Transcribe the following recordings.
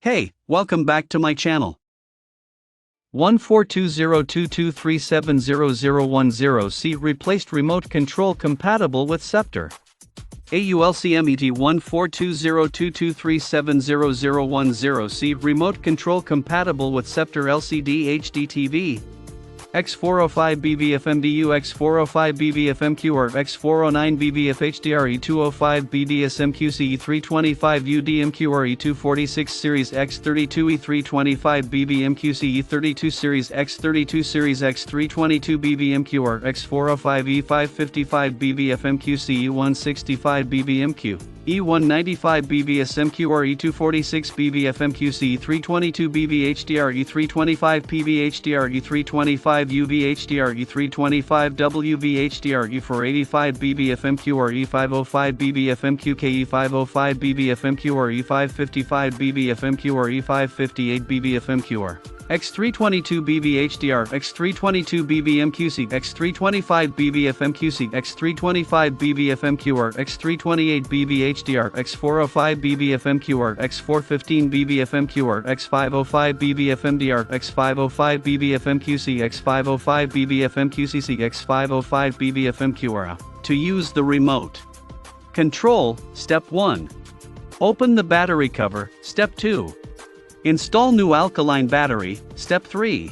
Hey, welcome back to my channel. 142022370010C replaced remote control compatible with Sceptre. AULCMEET 142022370010C remote control compatible with Sceptre LCD HDTV. X405bv-mdu X405bv-mq X409bv-hdr E205bds-mqc E325 E246 series X32 E325bv-mqc E32 series X32 series X322bv-mq X405 E555bv-mqc E165bv-mq E195bv-mq E246bv-mqc E322bv-hdr E325bv-hdr E325 UV-hdr E325W-V-hdr E485bv-mq E505bv-mq E505bv-mq E555bv-mq E558bv-mq X322bv-hdr X322bv-mqc X325bv-mqc X325bv-mq X328bv-hdr X405bv-mq X415bv-mq X505bv-mdr X505bv-mqc X505bv-mqcc X505bv-mq. To use the remote control, Step 1. Open the battery cover, Step 2. Install new alkaline battery, Step 3.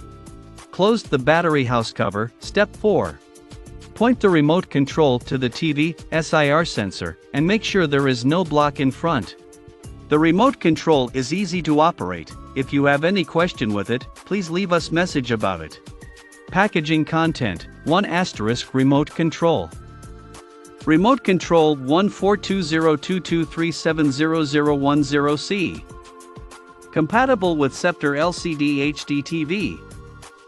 Close the battery house cover, Step 4. Point the remote control to the TV SIR sensor, and make sure there is no block in front. The remote control is easy to operate. If you have any question with it, please leave us message about it. Packaging content, 1** remote control. Remote control 142022370010C. Compatible with Sceptre LCD HDTV.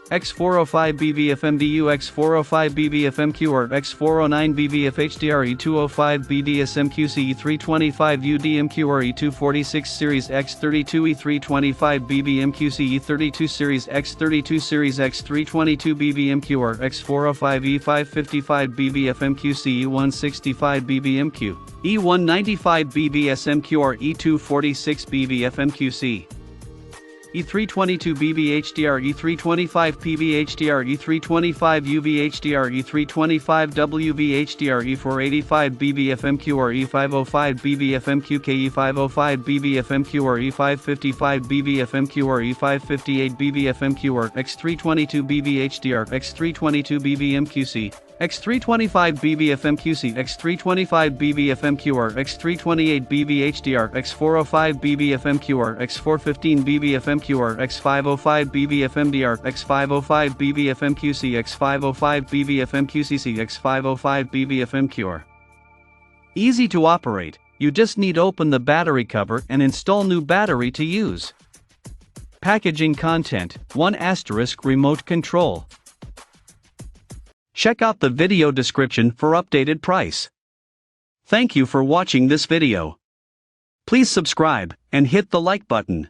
X405bv-mdu X405bv-mq X409bv-hdr E205bds-mqc E325 E246 series X32 E325bv-mqc E32 series X32 series X322bv-mq X405 E555bv-mqc E165bv-mq E195bv-mq E246bv-mqc E322bv-hdr E325bv-hdr E325 UV-hdr E325W-v-hdr E485bv-mq E505bv-mq E505bv-mq E555bv-mq E558bv-mq X322bv-hdr X322bv-mqc X325bv-mqc X325bv-mq X328bv-hdr X405bv-mq X415bv-mq X505bv-mdr X505bv-mqc X505bv-mqcc X505bv-mq. Easy to operate, you just need open the battery cover and install new battery to use. Packaging content, 1** remote control. Check out the video description for updated price. Thank you for watching this video. Please subscribe and hit the like button.